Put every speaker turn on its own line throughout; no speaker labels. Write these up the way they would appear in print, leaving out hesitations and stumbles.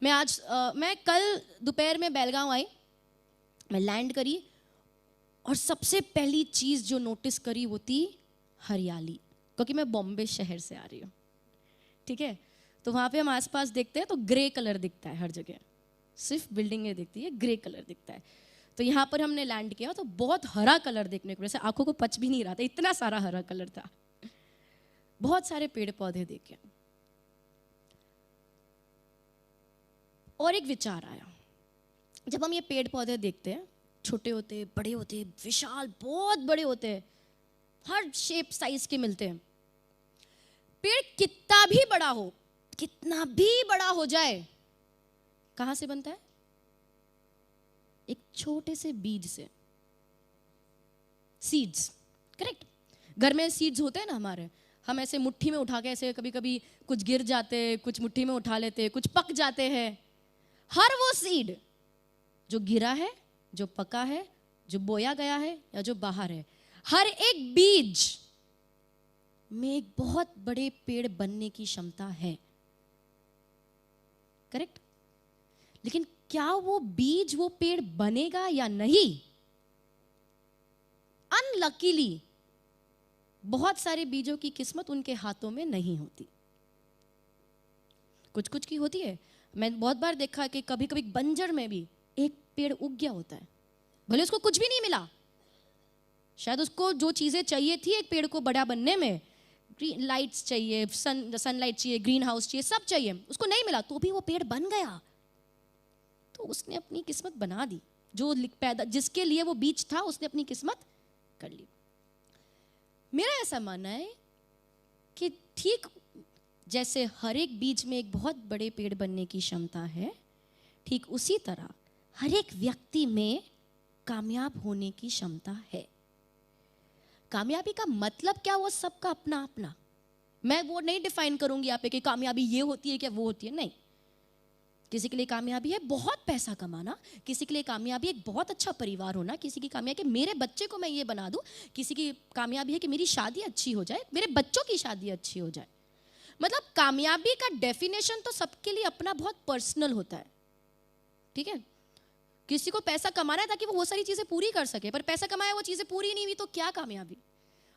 मैं कल दोपहर में बेलगांव आई, मैं लैंड करी और सबसे पहली चीज़ जो नोटिस करी वो थी हरियाली, क्योंकि मैं बॉम्बे शहर से आ रही हूँ, ठीक है। तो वहाँ पे हम आसपास देखते हैं तो ग्रे कलर दिखता है हर जगह, सिर्फ बिल्डिंगें दिखती है, ग्रे कलर दिखता है। तो यहाँ पर हमने लैंड किया तो बहुत हरा कलर देखने को, जैसे आंखों को पच भी नहीं रहा था, इतना सारा हरा कलर था। बहुत सारे पेड़ पौधे देखे और एक विचार आया, जब हम ये पेड़ पौधे देखते हैं, छोटे होते, बड़े होते, विशाल बहुत बड़े होते हैं, हर शेप साइज के मिलते हैं। पेड़ कितना भी बड़ा हो, कितना भी बड़ा हो जाए, कहां से बनता है? एक छोटे से बीज से, सीड्स, करेक्ट। घर में सीड्स होते हैं ना हमारे, हम ऐसे मुट्ठी में उठा के ऐसे कभी कभी कुछ गिर जाते, कुछ मुट्ठी में उठा लेते, कुछ पक जाते हैं। हर वो सीड जो गिरा है, जो पका है, जो बोया गया है या जो बाहर है, हर एक बीज में एक बहुत बड़े पेड़ बनने की क्षमता है, करेक्ट। लेकिन क्या वो बीज वो पेड़ बनेगा या नहीं? अनलकीली बहुत सारे बीजों की किस्मत उनके हाथों में नहीं होती, कुछ कुछ की होती है। मैं बहुत बार देखा कि कभी कभी बंजर में भी एक पेड़ उग गया होता है, भले उसको कुछ भी नहीं मिला, शायद उसको जो चीजें चाहिए थी एक पेड़ को बड़ा बनने में, ग्रीन लाइट्स चाहिए, सनलाइट चाहिए, ग्रीन हाउस चाहिए, सब चाहिए, उसको नहीं मिला तो भी वो पेड़ बन गया। तो उसने अपनी किस्मत बना दी, जो पैदा जिसके लिए वो बीज था उसने अपनी किस्मत कर ली। मेरा ऐसा मानना है कि ठीक जैसे हर एक बीज में एक बहुत बड़े पेड़ बनने की क्षमता है, ठीक उसी तरह हर एक व्यक्ति में कामयाब होने की क्षमता है। कामयाबी का मतलब क्या, वो सबका अपना अपना, मैं वो नहीं डिफाइन करूंगी यहाँ पे कि कामयाबी ये होती है क्या वो होती है, नहीं। किसी के लिए कामयाबी है बहुत पैसा कमाना, किसी के लिए कामयाबी एक बहुत अच्छा परिवार होना, किसी की कामयाबी कि मेरे बच्चे को मैं ये बना दूं, किसी की कामयाबी है कि मेरी शादी अच्छी हो जाए, मेरे बच्चों की शादी अच्छी हो जाए। मतलब कामयाबी का डेफिनेशन तो सबके लिए अपना बहुत पर्सनल होता है, ठीक है। किसी को पैसा कमाना है ताकि वो सारी चीजें पूरी कर सके, पर पैसा कमाया वो चीजें पूरी नहीं हुई तो क्या कामयाबी?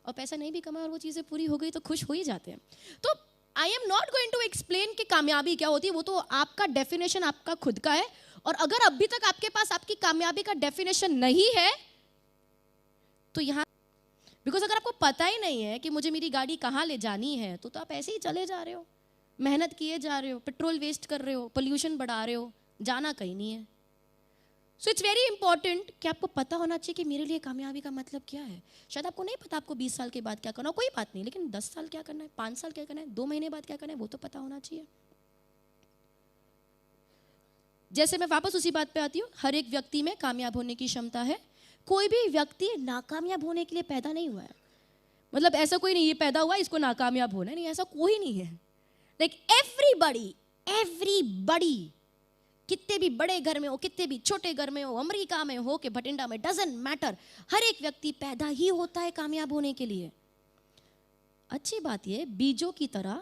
और पैसा नहीं भी कमाया और वो चीजें पूरी हो गई तो खुश हो ही जाते हैं। तो I am not going to explain कि कामयाबी क्या होती है, वो तो आपका डेफिनेशन आपका खुद का है। और अगर अभी तक आपके पास आपकी कामयाबी का डेफिनेशन नहीं है तो यहाँ, बिकॉज अगर आपको पता ही नहीं है कि मुझे मेरी गाड़ी कहाँ ले जानी है, तो आप ऐसे ही चले जा रहे हो, मेहनत किए जा रहे हो, पेट्रोल वेस्ट कर रहे हो, पोल्यूशन बढ़ा रहे हो, जाना कहीं नहीं है। सो इट्स वेरी इंपॉर्टेंट कि आपको पता होना चाहिए कि मेरे लिए कामयाबी का मतलब क्या है। शायद आपको नहीं पता आपको 20 साल के बाद क्या करना है, कोई बात नहीं, लेकिन 10 साल क्या करना है, 5 साल क्या करना है, 2 महीने बाद क्या करना है, वो तो पता होना चाहिए। जैसे मैं वापस उसी बात पे आती हूँ, हर एक व्यक्ति में कामयाब होने की क्षमता है। कोई भी व्यक्ति नाकामयाब होने के लिए पैदा नहीं हुआ है। मतलब ऐसा कोई नहीं ये पैदा हुआ इसको नाकामयाब होना है, नहीं, ऐसा कोई नहीं है। लाइक एवरीबडी, कितने भी बड़े घर में हो, कितने भी छोटे घर में हो, अमेरिका में हो कि भटिंडा में, डजंट मैटर, हर एक व्यक्ति पैदा ही होता है कामयाब होने के लिए। अच्छी बात यह, बीजों की तरह,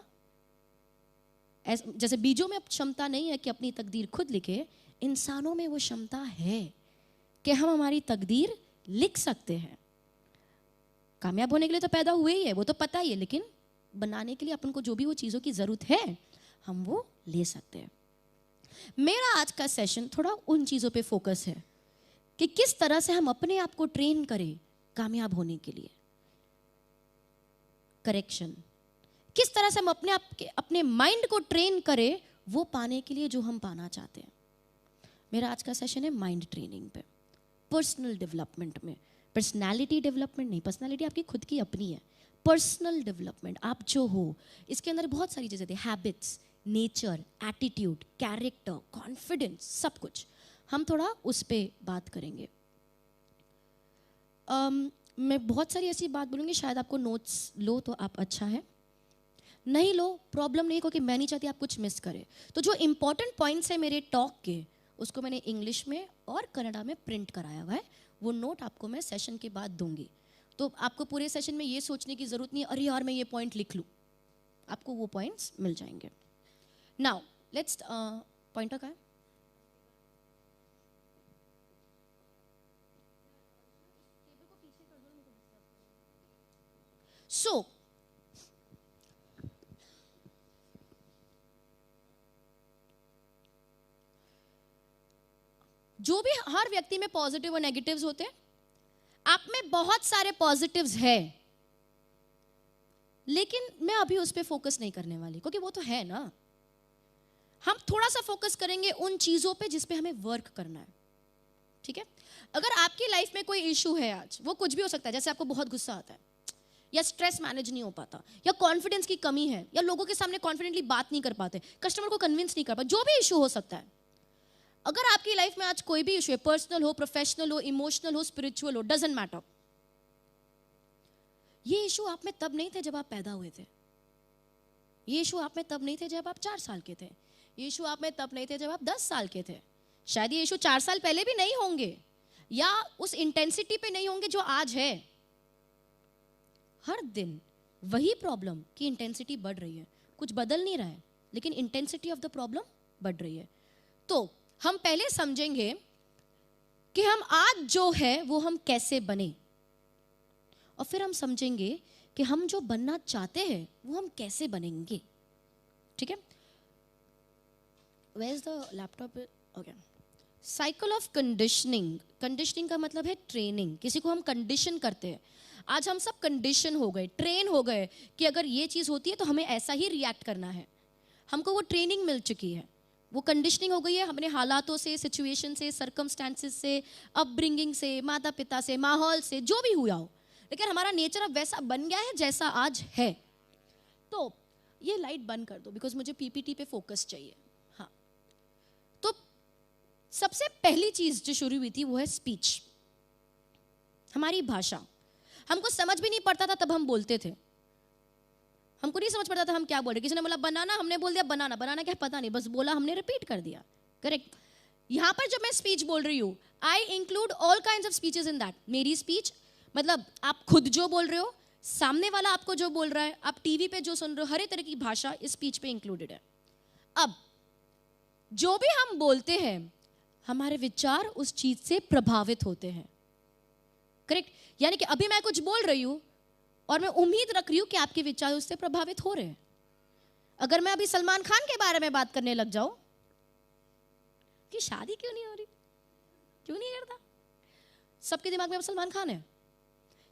जैसे बीजों में क्षमता नहीं है कि अपनी तकदीर खुद लिखे, इंसानों में वो क्षमता है कि हम हमारी तकदीर लिख सकते हैं। कामयाब होने के लिए तो पैदा हुए ही है, वो तो पता ही है, लेकिन बनाने के लिए अपन को जो भी वो चीज़ों की ज़रूरत है हम वो ले सकते हैं। मेरा आज का सेशन थोड़ा उन चीज़ों पे फोकस है कि किस तरह से हम अपने आप को ट्रेन करें कामयाब होने के लिए। करेक्शन, किस तरह से हम अपने माइंड को ट्रेन करें वो पाने के लिए जो हम पाना चाहते हैं। मेरा आज का सेशन है माइंड ट्रेनिंग पे, पर्सनल डेवलपमेंट में। पर्सनालिटी डेवलपमेंट नहीं, पर्सनालिटी आपकी खुद की अपनी है। पर्सनल डेवलपमेंट, आप जो हो, इसके अंदर बहुत सारी चीज़ें थी, habits, nature, attitude, character, confidence, सब कुछ। हम थोड़ा उस पर बात करेंगे। मैं बहुत सारी ऐसी बात बोलूँगी, शायद आपको नोट्स लो तो आप अच्छा है, नहीं लो प्रॉब्लम नहीं, क्योंकि मैं नहीं चाहती आप कुछ मिस करें। तो जो इंपॉर्टेंट पॉइंट्स है मेरे टॉक के, उसको मैंने इंग्लिश में और कन्नड़ा में प्रिंट कराया हुआ है, वो नोट आपको मैं सेशन के बाद दूंगी। तो आपको पूरे सेशन में ये सोचने की ज़रूरत नहीं, अरे यार मैं ये पॉइंट लिख लूँ, आपको वो पॉइंट्स मिल जाएंगे। नाउ लेट्स पॉइंटर का है? सो जो भी हर व्यक्ति में पॉजिटिव और नेगेटिव्स होते हैं, आप में बहुत सारे पॉजिटिव्स है, लेकिन मैं अभी उस पर फोकस नहीं करने वाली, क्योंकि वो तो है ना। हम थोड़ा सा फोकस करेंगे उन चीजों पे जिस पे हमें वर्क करना है, ठीक है? अगर आपकी लाइफ में कोई इशू है आज, वो कुछ भी हो सकता है, जैसे आपको बहुत गुस्सा आता है, या स्ट्रेस मैनेज नहीं हो पाता, या कॉन्फिडेंस की कमी है, या लोगों के सामने कॉन्फिडेंटली बात नहीं कर पाते, कस्टमर को कन्विंस नहीं कर पाते, जो भी इशू हो सकता है। अगर आपकी लाइफ में आज कोई भी इशू है, पर्सनल हो, प्रोफेशनल हो, इमोशनल हो, स्पिरिचुअल हो, डजंट मैटर, ये इशू आप में तब नहीं थे जब आप पैदा हुए थे, ये इशू आप में तब नहीं थे जब आप 4 साल के थे, ये इशू आप में तब नहीं थे जब आप 10 साल के थे, शायद ये इशू 4 साल पहले भी नहीं होंगे, या उस इंटेंसिटी पे नहीं होंगे जो आज है। हर दिन वही प्रॉब्लम की इंटेंसिटी बढ़ रही है, कुछ बदल नहीं रहा है, लेकिन इंटेंसिटी ऑफ द प्रॉब्लम बढ़ रही है। तो हम पहले समझेंगे कि हम आज जो है वो हम कैसे बने, और फिर हम समझेंगे कि हम जो बनना चाहते हैं वो हम कैसे बनेंगे, ठीक है? Where is the laptop? Okay. Cycle of conditioning. Conditioning का मतलब है ट्रेनिंग, किसी को हम कंडीशन करते हैं। आज हम सब कंडीशन हो गए, ट्रेन हो गए कि अगर ये चीज़ होती है तो हमें ऐसा ही रिएक्ट करना है। हमको वो ट्रेनिंग मिल चुकी है, वो कंडीशनिंग हो गई है अपने हालातों से, सिचुएशन से, सर्कमस्टांसेस से, अपब्रिंगिंग से, माता पिता से, माहौल से, जो भी हुआ हो, लेकिन हमारा नेचर अब वैसा बन गया है जैसा आज है। तो ये लाइट बंद कर दो, बिकॉज मुझे पीपीटी पे फोकस चाहिए। हाँ, तो सबसे पहली चीज जो शुरू हुई थी वो है स्पीच, हमारी भाषा। हमको समझ भी नहीं पड़ता था तब हम बोलते थे, हमको नहीं समझ पड़ता था हम क्या बोल रहे। किसी ने बोला बनाना, हमने बोल दिया बनाना। बनाना क्या पता नहीं, बस बोला, हमने रिपीट कर दिया। करेक्ट। यहां पर जब मैं स्पीच बोल रही हूं, I include all kinds of speeches in that. मेरी स्पीच मतलब आप खुद जो बोल रहे हो, सामने वाला आपको जो बोल रहा है, आप टीवी पे जो सुन रहे हो, हर एक तरह की भाषा इस स्पीच पे इंक्लूडेड है। अब जो भी हम बोलते हैं, हमारे विचार उस चीज से प्रभावित होते हैं। करेक्ट। यानी कि अभी मैं कुछ बोल रही हूं और मैं उम्मीद रख रही हूं कि आपके विचार उससे प्रभावित हो रहे हैं। अगर मैं अभी सलमान खान के बारे में बात करने लग जाऊं कि शादी क्यों नहीं हो रही, क्यों नहीं करता, सबके दिमाग में अब सलमान खान है,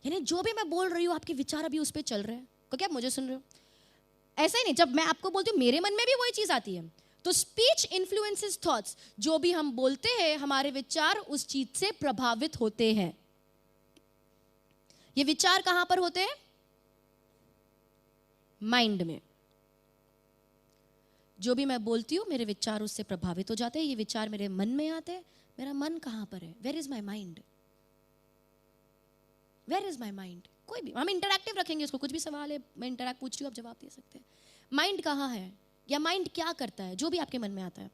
यानी जो भी मैं बोल रही हूं आपके विचार अभी उस पर चल रहे हैं, क्योंकि आप मुझे सुन रहे हो। ऐसा ही नहीं, जब मैं आपको बोलती हूँ मेरे मन में भी वही चीज आती है। तो स्पीच इन्फ्लुएंसेस थॉट्स, जो भी हम बोलते हैं हमारे विचार उस चीज से प्रभावित होते हैं। ये विचार कहां पर होते हैं? माइंड में। जो भी मैं बोलती हूं मेरे विचार उससे प्रभावित हो जाते हैं, ये विचार मेरे मन में आते हैं। मेरा मन कहां पर है? Where is my mind? Where is my mind? कोई भी, हम इंटरैक्टिव रखेंगे इसको, कुछ भी सवाल है मैं इंटरैक्ट पूछ रही हूं, आप जवाब दे सकते हैं। माइंड कहां है, या माइंड क्या करता है? जो भी आपके मन में आता है।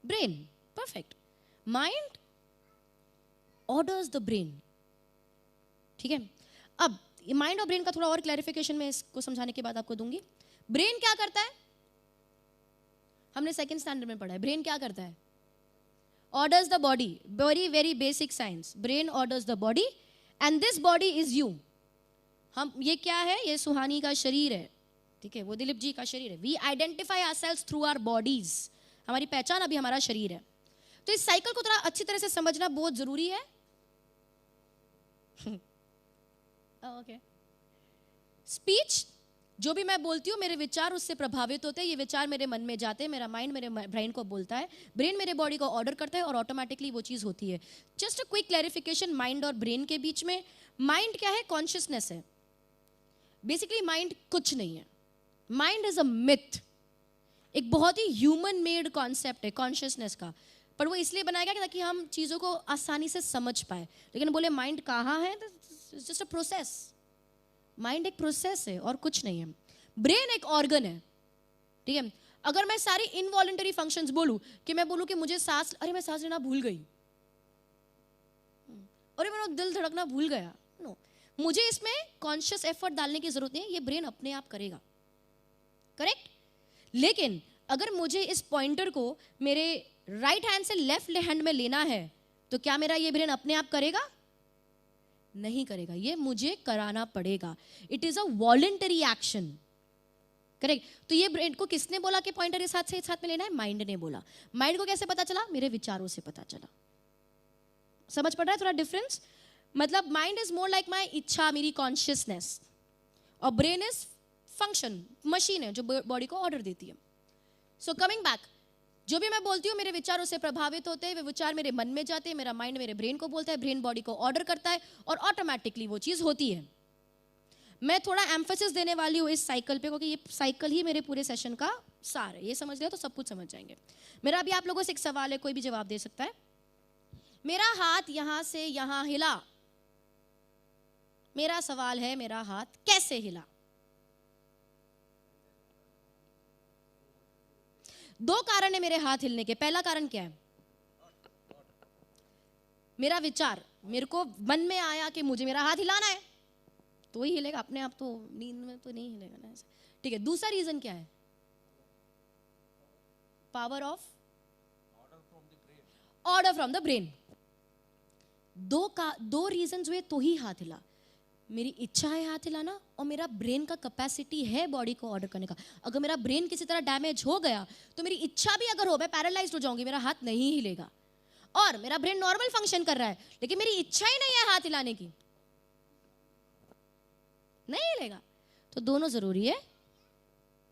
Brain, perfect. Mind orders the brain, ठीक है। अब माइंड और ब्रेन का थोड़ा और क्लैरिफिकेशन मैं इसको समझाने के बाद आपको दूंगी। ब्रेन क्या करता है? हमने सेकंड स्टैंडर्ड में पढ़ा है। ब्रेन क्या करता है? Orders the body. Very very basic science. Brain orders the body and this body is you. हम, ये क्या है? ये सुहानी का शरीर है, ठीक है, वो दिलीप जी का शरीर है। We identify ourselves through our bodies. हमारी पहचान अभी हमारा शरीर है। तो इस साइकिल को थोड़ा अच्छी तरह से समझना बहुत जरूरी है। ओके। स्पीच, जो भी मैं बोलती हूँ मेरे विचार उससे प्रभावित होते हैं। ये विचार मेरे मन में जाते हैं, मेरा माइंड मेरे ब्रेन को बोलता है, ब्रेन मेरे बॉडी को ऑर्डर करता है और ऑटोमेटिकली वो चीज होती है। Just a quick clarification mind और ब्रेन के बीच में। माइंड क्या है? कॉन्शियसनेस है। बेसिकली माइंड कुछ नहीं है। माइंड इज अ मिथ, एक बहुत ही ह्यूमन मेड कॉन्सेप्ट है कॉन्शियसनेस का, पर वो इसलिए बनाया गया ताकि हम चीजों को आसानी से समझ पाए। लेकिन बोले माइंड कहाँ है, जस्ट अ प्रोसेस। माइंड एक प्रोसेस है और कुछ नहीं है। ब्रेन एक ऑर्गन है, ठीक है। अगर मैं सारी इनवॉलंटरी फंक्शंस बोलूं, कि मैं बोलूं कि मुझे सांस, अरे मैं सांस लेना भूल गई, अरे मेरा दिल धड़कना भूल गया, नो, मुझे इसमें कॉन्शियस एफर्ट डालने की जरूरत नहीं है, ये ब्रेन अपने आप करेगा। करेक्ट? लेकिन अगर मुझे इस पॉइंटर को मेरे राइट हैंड से लेफ्ट हैंड में लेना है तो क्या मेरा ये ब्रेन अपने आप करेगा? नहीं करेगा, ये मुझे कराना पड़ेगा. It is a voluntary action. Correct? तो ये ब्रेन को किसने बोला कि पॉइंटर इस हाथ में लेना है? माइंड ने बोला. माइंड को कैसे पता चला? मेरे विचारों से पता चला. समझ पड़ रहा है थोड़ा डिफरेंस? मतलब mind is more like my इच्छा, मेरी कॉन्शियसनेस, और ब्रेन इज फंक्शन, मशीन है जो बॉडी को ऑर्डर देती है. सो कमिंग बैक, जो भी मैं बोलती हूँ मेरे विचारों से प्रभावित होते हैं, वे विचार मेरे मन में जाते हैं, मेरा माइंड मेरे ब्रेन को बोलता है, ब्रेन बॉडी को ऑर्डर करता है और ऑटोमेटिकली वो चीज़ होती है. मैं थोड़ा एम्फेसिस देने वाली हूँ इस साइकिल पे, क्योंकि ये साइकिल ही मेरे पूरे सेशन का सार है. ये समझ लिया तो सब कुछ समझ जाएंगे. मेरा अभी आप लोगों से एक सवाल है, कोई भी जवाब दे सकता है. मेरा हाथ यहां से यहां हिला. मेरा सवाल है, मेरा हाथ कैसे हिला? दो कारण है मेरे हाथ हिलने के. पहला कारण क्या है? मेरा विचार. मेरे को मन में आया कि मुझे मेरा हाथ हिलाना है, तो ही हिलेगा. अपने आप तो नींद में तो नहीं हिलेगा ना. ठीक है. दूसरा रीजन क्या है? Power of order from the brain. दो रीजन हुए तो ही हाथ हिला. मेरी इच्छा है हाथ हिलाना, और मेरा ब्रेन का कैपेसिटी है बॉडी को ऑर्डर करने का. अगर मेरा ब्रेन किसी तरह डैमेज हो गया तो मेरी इच्छा भी अगर हो, मैं पैरालाइज्ड हो जाऊंगी, मेरा हाथ नहीं हिलेगा. और मेरा ब्रेन नॉर्मल फंक्शन कर रहा है, लेकिन मेरी इच्छा ही नहीं है हाथ हिलाने की, नहीं हिलेगा. तो दोनों जरूरी है.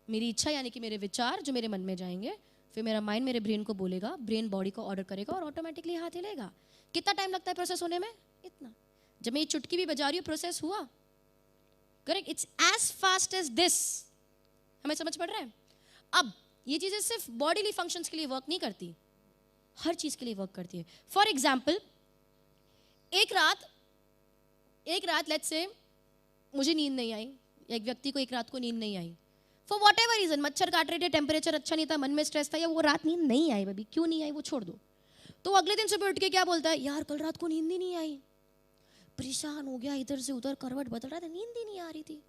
मेरी इच्छा यानी कि मेरे विचार जो मेरे मन में जाएंगे, फिर मेरा माइंड मेरे ब्रेन को बोलेगा, ब्रेन बॉडी को ऑर्डर करेगा और ऑटोमेटिकली हाथ हिलेगा. कितना टाइम लगता है प्रोसेस होने में? इतना. जब मैं ये चुटकी भी बजा रही हूँ प्रोसेस हुआ. Correct? It's as fast as this. हमें समझ पड़ रहा है? अब ये चीजें सिर्फ बॉडीली फंक्शंस के लिए वर्क नहीं करती, हर चीज के लिए वर्क करती है. फॉर एग्जाम्पल, एक रात लेट्स से मुझे नींद नहीं आई, एक व्यक्ति को एक रात को नींद नहीं आई, फॉर वॉट एवर रीजन. मच्छर काट रहे थे, टेम्परेचर अच्छा नहीं था, मन में स्ट्रेस था, या वो रात नींद नहीं आई. बेबी क्यों नहीं आई वो छोड़ दो. तो अगले दिन सुबह उठ के क्या बोलता है? यार कल रात को नींद ही नहीं आई, परेशान हो गया, इधर से उधर करवट बदल रहा था, नींद ही नहीं आ रही थी.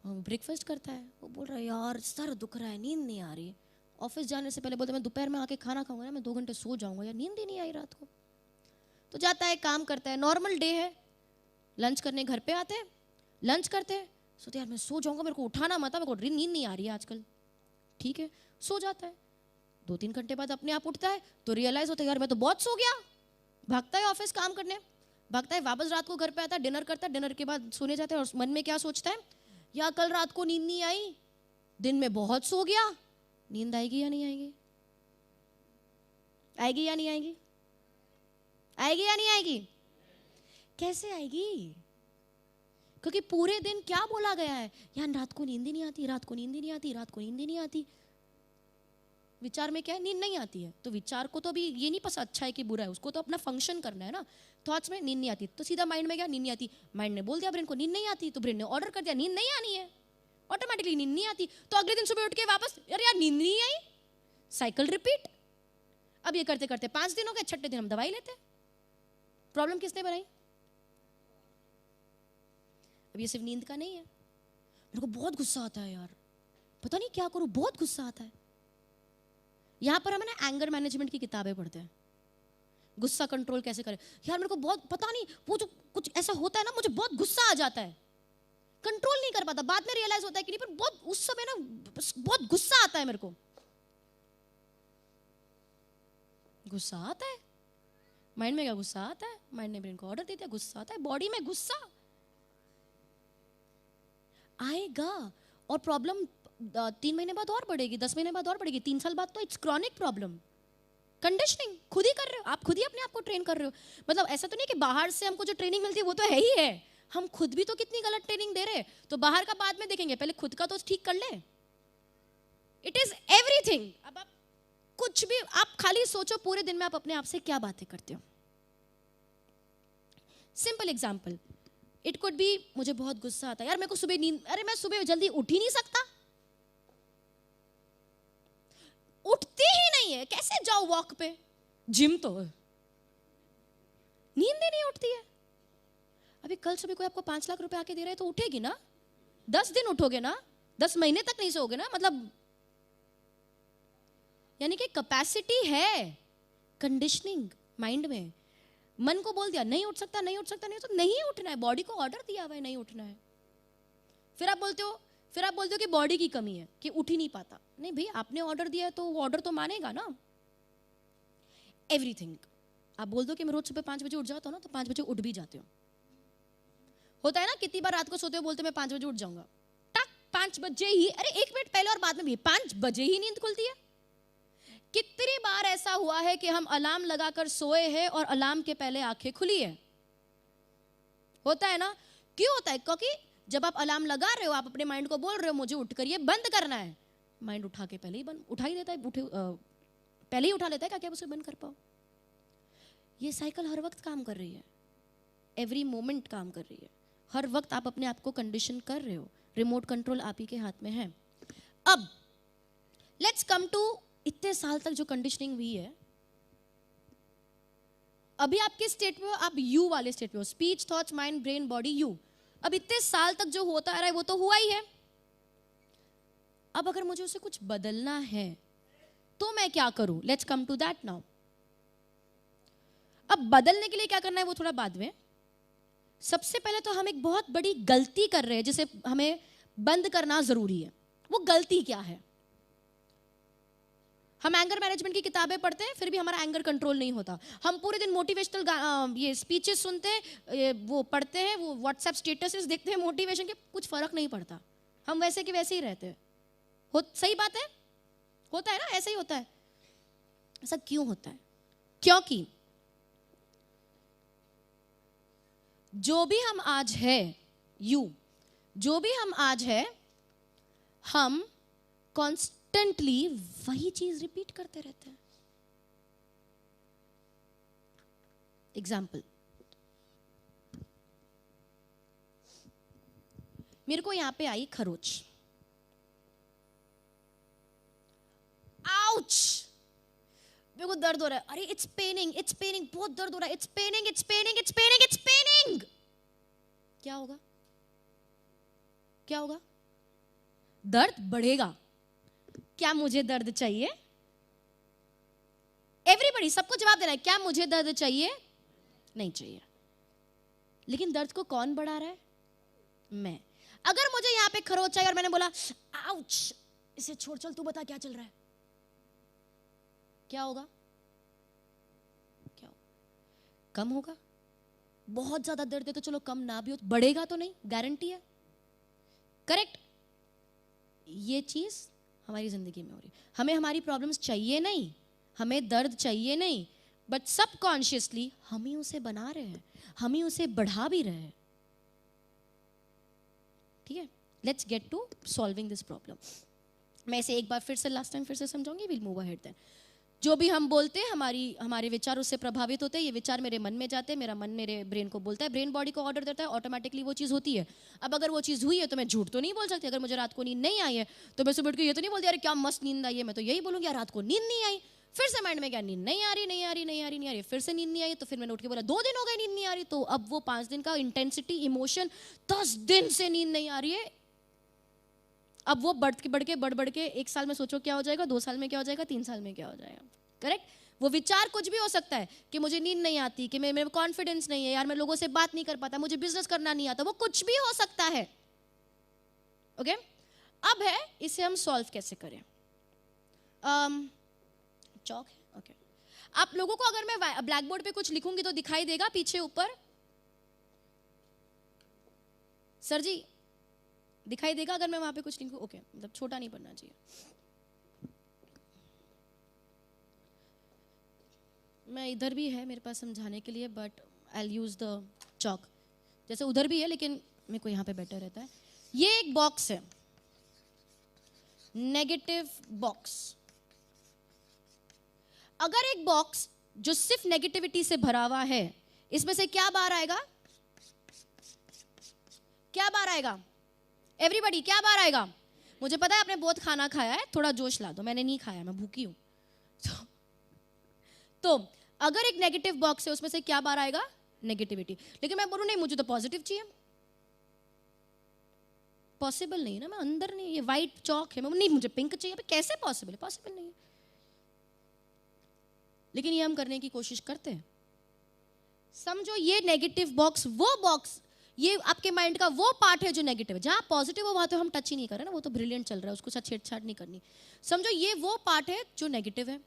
ब्रेकफास्ट करता है, वो बोल रहा है यार सर दुख रहा है, नींद नहीं आ रही. ऑफिस जाने से पहले बोलता है मैं दोपहर में आके खाना खाऊंगा ना, मैं 2 घंटे सो जाऊंगा, यार नींद ही नहीं आई रात को. तो जाता है, काम करता है, नॉर्मल डे है. लंच करने घर पे आते हैं, लंच करते हैं, सोचते यार मैं सो जाऊंगा, मेरे को उठाना मत, मेरे को नींद नहीं आ रही है आजकल. ठीक है, सो जाता है. 2-3 घंटे बाद अपने आप उठता है तो रियलाइज होता है यार मैं तो बहुत सो गया. भागता है ऑफिस काम करने, भागता है वापस, रात को घर पे आता है, डिनर करता है, डिनर के बाद सोने जाता है, और मन में क्या सोचता है? यार कल रात को नींद नहीं आई, दिन में बहुत सो गया, नींद आएगी या नहीं आएगी? आएगी या नहीं आएगी? आएगी या नहीं आएगी? कैसे आएगी? क्योंकि पूरे दिन क्या बोला गया है? यार रात को नींद ही नहीं आती, रात को नींद ही नहीं आती, रात को नींद ही नहीं आती. विचार में क्या है? नींद नहीं आती है. तो विचार को तो अभी ये नहीं पता अच्छा है कि बुरा है, उसको तो अपना फंक्शन करना है ना. थॉट्स में नींद नहीं आती, तो सीधा माइंड में क्या? नींद नहीं आती. माइंड ने बोल दिया ब्रेन को नींद नहीं आती, तो ब्रेन ने ऑर्डर कर दिया नींद नहीं आनी है, ऑटोमेटिकली नींद नहीं आती. तो अगले दिन सुबह उठ के वापस अरे यार नींद नहीं आई, साइकिल रिपीट. अब ये करते करते 5 दिन हो गए, 6ठे दिन हम दवाई लेते. प्रॉब्लम किसने बनाई? अब ये सिर्फ नींद का नहीं है. मेरे को बहुत गुस्सा आता है यार, पता नहीं क्या करूं, बहुत गुस्सा आता है. यहां पर हम ना एंगर मैनेजमेंट की किताबें पढ़ते हैं, गुस्सा कंट्रोल कैसे करें. यार मेरे को बहुत पता नहीं, वो जो कुछ ऐसा होता है ना, मुझे बहुत गुस्सा आ जाता है, कंट्रोल नहीं कर पाता. बाद में रियलाइज होता है कि नहीं, पर बहुत उस समय ना बहुत गुस्सा आता है मेरे को. गुस्सा आता है, माइंड में क्या? गुस्सा आता है, माइंड ने ब्रेन को ऑर्डर दे दिया, गुस्सा आता है, बॉडी में गुस्सा आएगा. और प्रॉब्लम 3 महीने बाद और बढ़ेगी, 10 महीने बाद और बढ़ेगी, 3 साल बाद तो इट्स क्रॉनिक प्रॉब्लम. कंडीशनिंग खुद ही कर रहे हो आप, खुद ही अपने आप को ट्रेन कर रहे हो. मतलब ऐसा तो नहीं कि बाहर से हमको जो ट्रेनिंग मिलती है वो तो है ही है, हम खुद भी तो कितनी गलत ट्रेनिंग दे रहे हैं. तो बाहर का बाद में देखेंगे, पहले खुद का तो ठीक कर ले. It is everything. अब आप कुछ भी, आप खाली सोचो पूरे दिन में आप अपने आप से क्या बातें करते हो. Simple example, it could be मुझे बहुत गुस्सा आता है यार, मेरे को सुबह नींद, अरे मैं सुबह जल्दी उठ ही नहीं सकता, उठती ही नहीं है, कैसे जाओ वॉक पे, जिम तो नींद ही नहीं उठती है. अभी कल सुबह कोई आपको 5 लाख रुपए आके दे रहा है तो उठेगी ना? 10 दिन उठोगे ना, 10 महीने तक नहीं सोओगे ना, मतलब यानी कि कैपेसिटी है कंडीशनिंग माइंड में। मन को बोल दिया नहीं उठ सकता, नहीं उठ सकता, नहीं तो नहीं उठना है, बॉडी को ऑर्डर दिया हुआ है नहीं उठना है। फिर आप बोलते हो कि बॉडी की कमी है कि उठ ही नहीं पाता। नहीं भाई, आपने ऑर्डर दिया है तो वो ऑर्डर तो मानेगा ना। एवरीथिंग आप बोल दो कि मैं रोज सुबह 5 बजे उठ जाता हूँ ना, तो 5 बजे उठ भी जाते हो। होता है ना, कितनी बार रात को सोते हो बोलते मैं 5 बजे उठ जाऊंगा, टक 5 बजे ही, अरे 1 मिनट पहले और बाद में भी 5 बजे ही नींद खुलती है। कितनी बार ऐसा हुआ है कि हम अलार्म लगाकर सोए हैं और अलार्म के पहले आंखें खुली है। होता है ना। क्यों होता है? क्योंकि जब आप अलार्म लगा रहे हो, आप अपने माइंड को बोल रहे हो मुझे उठकर ये बंद करना है, माइंड उठा के पहले ही बंद उठा ही देता है, पहले ही उठा लेता है, क्या क्या उसे बंद कर पाओ। ये साइकिल हर वक्त काम कर रही है, एवरी मोमेंट काम कर रही है, हर वक्त आप अपने आप को कंडीशन कर रहे हो। रिमोट कंट्रोल आप ही के हाथ में है। अब लेट्स कम टू इतने साल तक जो कंडीशनिंग हुई है, अभी आपके स्टेट में आप यू वाले स्टेट में हो, speech, thoughts, mind, brain, body, you. अब इतने साल तक जो होता आ रहा है वो तो हुआ ही है। अब अगर मुझे उसे कुछ बदलना है तो मैं क्या करूं? Let's come to that now. अब बदलने के लिए क्या करना है वो थोड़ा बाद में। सबसे पहले तो हम एक बहुत बड़ी गलती कर रहे हैं जिसे हमें बंद करना जरूरी है। वो गलती क्या है? हम एंगर मैनेजमेंट की किताबें पढ़ते हैं, फिर भी हमारा एंगर कंट्रोल नहीं होता। हम पूरे दिन मोटिवेशनल ये स्पीचेस सुनते हैं, वो पढ़ते हैं, वो व्हाट्सएप स्टेटसेस देखते हैं मोटिवेशन के, कुछ फर्क नहीं पड़ता, हम वैसे के वैसे ही रहते हैं। सही बात है, होता है ना, ऐसे ही होता है। ऐसा क्यों होता है? क्योंकि जो भी हम आज है, जो भी हम आज है, हम कॉन्स्टेंटली वही चीज रिपीट करते रहते हैं। एग्जाम्पल, मेरे को यहां पे आई खरोच, आउच, मेरे को दर्द हो रहा है, अरे इट्स पेनिंग, बहुत दर्द हो रहा है, इट्स पेनिंग। क्या होगा? क्या होगा? दर्द बढ़ेगा। क्या मुझे दर्द चाहिए? एवरीबॉडी, सबको जवाब देना है, क्या मुझे दर्द चाहिए? नहीं चाहिए। लेकिन दर्द को कौन बढ़ा रहा है? मैं। अगर मुझे यहां पे खरोच आई और मैंने बोला आउच, इसे छोड़, चल तू बता क्या चल रहा है, क्या होगा? क्या होगा? कम होगा। बहुत ज्यादा दर्द है तो चलो कम ना भी हो, बढ़ेगा तो नहीं, गारंटी है। करेक्ट? ये चीज हमारी जिंदगी में हो रही। हमें हमारी प्रॉब्लम्स चाहिए नहीं, हमें दर्द चाहिए नहीं, बट सबकॉन्शियसली हम ही उसे बना रहे हैं, हम ही उसे बढ़ा भी रहे हैं। ठीक है, let's get to solving this problem. मैं इसे एक बार फिर से, लास्ट टाइम फिर से समझाऊंगी, विल मूव अहेड देन। जो भी हम बोलते हैं, हमारे विचार उससे प्रभावित होते हैं। ये विचार मेरे मन में जाते हैं, मेरा मन मेरे ब्रेन को बोलता है, ब्रेन बॉडी को ऑर्डर देता है, ऑटोमेटिकली वो चीज़ होती है। अब अगर वो चीज़ हुई है तो मैं झूठ तो नहीं बोल सकती। अगर मुझे रात को नींद नहीं आई है तो मैं सुबह उठ के ये तो नहीं बोलती अरे क्या मस्त नींद आई है, मैं तो यही बोलूँगी यार रात को नींद नहीं आई। फिर से माइंड में क्या, नींद नहीं आ रही, फिर से नींद नहीं आई, तो फिर मैंने उठ के बोला 2 दिन हो गए नींद नहीं आ रही, तो अब वो 5 दिन का इंटेंसिटी, इमोशन, 10 दिन से नींद नहीं आ रही है, अब वो बढ़ के 1 साल में सोचो क्या हो जाएगा, 2 साल में क्या हो जाएगा, 3 साल में क्या हो जाएगा। करेक्ट? वो विचार कुछ भी हो सकता है कि मुझे नींद नहीं आती, कि मेरे कॉन्फिडेंस नहीं है, यार मैं लोगों से बात नहीं कर पाता, मुझे बिजनेस करना नहीं आता, वो कुछ भी हो सकता है। ओके? अब है इसे हम सॉल्व कैसे करें। चौक है, ओके। आप लोगों को अगर मैं ब्लैक बोर्ड पे कुछ लिखूंगी तो दिखाई देगा पीछे ऊपर? सर जी दिखाई देगा अगर मैं वहां पे कुछ लिखूं? ओके, मतलब छोटा नहीं पढ़ना चाहिए। मैं इधर भी है मेरे पास समझाने के लिए, but I will use the chalk. जैसे उधर भी है लेकिन मेरे को यहाँ पे बेटर रहता है। ये एक बॉक्स है, नेगेटिव बॉक्स। अगर एक बॉक्स जो सिर्फ नेगेटिविटी से भरा हुआ है, इसमें से क्या बाहर आएगा? क्या बाहर आएगा? एवरीबॉडी, क्या बाहर आएगा? मुझे पता है आपने बहुत खाना खाया है, थोड़ा जोश ला दो। मैंने नहीं खाया, मैं भूखी हूं। तो अगर एक नेगेटिव बॉक्स है, उसमें से क्या बाहर आएगा? नेगेटिविटी। लेकिन मैं बोलूं नहीं मुझे तो पॉजिटिव चाहिए, पॉसिबल नहीं है ना, मैं अंदर नहीं, ये वाइट चौक है, मैं नहीं, मुझे पिंक चाहिए, कैसे पॉसिबल है? पॉसिबल नहीं है। लेकिन ये हम करने की कोशिश करते हैं। समझो ये नेगेटिव बॉक्स, वो बॉक्स, ये आपके माइंड का वो पार्ट है जो नेगेटिव है। जहां पॉजिटिव हो वहां तो हम टच ही नहीं कर रहे ना, वो तो ब्रिलियंट चल रहा है, उसको साथ छेड़छाड़ नहीं करनी। समझो ये वो पार्ट है जो नेगेटिव है।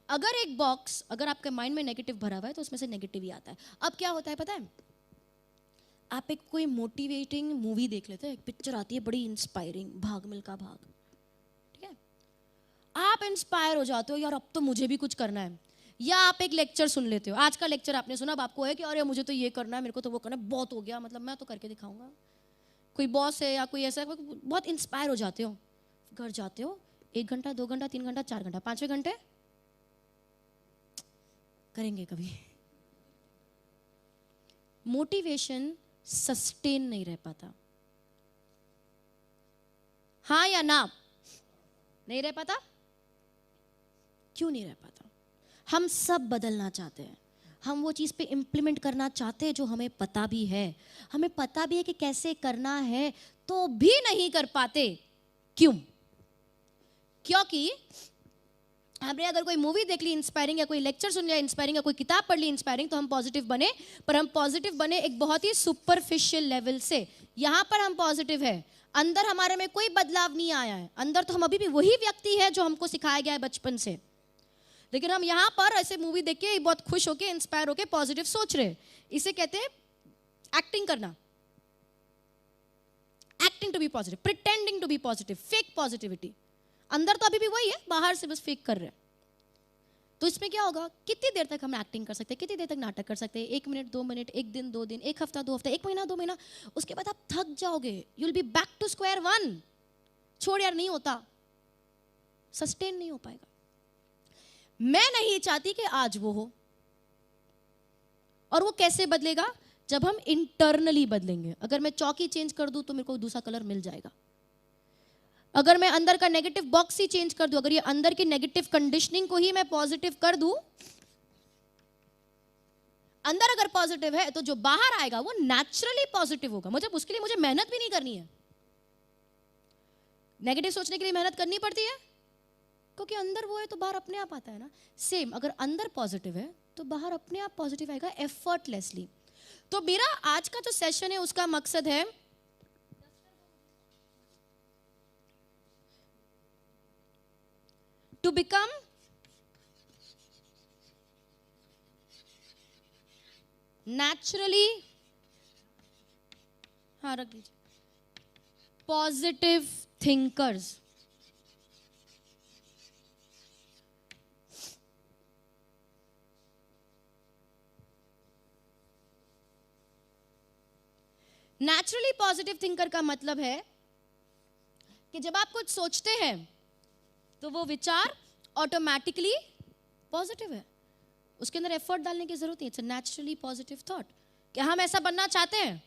अगर एक बॉक्स, अगर आपके माइंड में नेगेटिव भरा हुआ है तो उसमें से नेगेटिव ही आता है। अब क्या होता है पता है, आप एक कोई मोटिवेटिंग मूवी देख लेते हैं, एक पिक्चर आती है बड़ी इंस्पायरिंग, भाग मिल्खा भाग, ठीक है, आप इंस्पायर हो जाते हो, यार अब तो मुझे भी कुछ करना है। या आप एक लेक्चर सुन लेते हो, आज का लेक्चर आपने सुना, अब आपको है कि अरे मुझे तो ये करना है, मेरे को तो वो करना है, बहुत हो गया, मतलब मैं तो करके दिखाऊंगा। कोई बॉस है या कोई ऐसा, बहुत इंस्पायर हो जाते हो, घर जाते हो, 1 घंटा 2 घंटा 3 घंटा 4 घंटा 5वें घंटे करेंगे कभी। मोटिवेशन सस्टेन नहीं रह पाता, हाँ या ना? नहीं रह पाता। क्यों नहीं रह पाता? हम सब बदलना चाहते हैं, हम वो चीज पे इंप्लीमेंट करना चाहते हैं जो हमें पता भी है, हमें पता भी है कि कैसे करना है, तो भी नहीं कर पाते। क्यों? क्योंकि हमने अगर कोई मूवी देख ली इंस्पायरिंग, या कोई लेक्चर सुन लिया इंस्पायरिंग, या कोई किताब पढ़ ली इंस्पायरिंग, तो हम पॉजिटिव बने, पर हम पॉजिटिव बने एक बहुत ही सुपरफिशियल लेवल से। यहां पर हम पॉजिटिव है, अंदर हमारे में कोई बदलाव नहीं आया है, अंदर तो हम अभी भी वही व्यक्ति है जो हमको सिखाया गया है बचपन से। लेकिन हम यहां पर ऐसे मूवी देख के बहुत खुश होके, इंस्पायर होके पॉजिटिव सोच रहे हैं। इसे कहते हैं एक्टिंग करना, acting to be positive, pretending to be positive, fake positivity. अंदर तो अभी भी वही है, बाहर से बस फेक कर रहे हैं। तो इसमें क्या होगा, कितनी देर तक हम एक्टिंग कर सकते हैं, कितनी देर तक नाटक कर सकते हैं? 1 मिनट 2 मिनट, 1 दिन 2 दिन, 1 हफ्ता 2 हफ्ता, 1 महीना 2 महीना, उसके बाद आप थक जाओगे, you will be back to square one. छोड़ यार, नहीं होता, सस्टेन नहीं हो पाएगा। मैं नहीं चाहती कि आज वो हो, और वो कैसे बदलेगा? जब हम इंटरनली बदलेंगे। अगर मैं चौकी चेंज कर दूं तो मेरे को दूसरा कलर मिल जाएगा। अगर मैं अंदर का नेगेटिव बॉक्स ही चेंज कर दूं, अगर ये अंदर की नेगेटिव कंडीशनिंग को ही मैं पॉजिटिव कर दूं, अंदर अगर पॉजिटिव है तो जो बाहर आएगा वो नेचुरली पॉजिटिव होगा। मतलब उसके लिए मुझे मेहनत भी नहीं करनी है। नेगेटिव सोचने के लिए मेहनत करनी पड़ती है क्योंकि अंदर वो है तो बाहर अपने आप आता है ना। सेम, अगर अंदर पॉजिटिव है तो बाहर अपने आप पॉजिटिव आएगा, एफर्टलेसली। तो मेरा आज का जो सेशन है उसका मकसद है टू बिकम नेचुरली, हाँ रख दीजिए, positive thinkers. Naturally positive thinker का मतलब है कि जब आप कुछ सोचते हैं तो वो विचार ऑटोमेटिकली पॉजिटिव है, उसके अंदर एफर्ट डालने की जरूरत नहीं। It's a naturally positive thought. क्या हम ऐसा बनना चाहते हैं?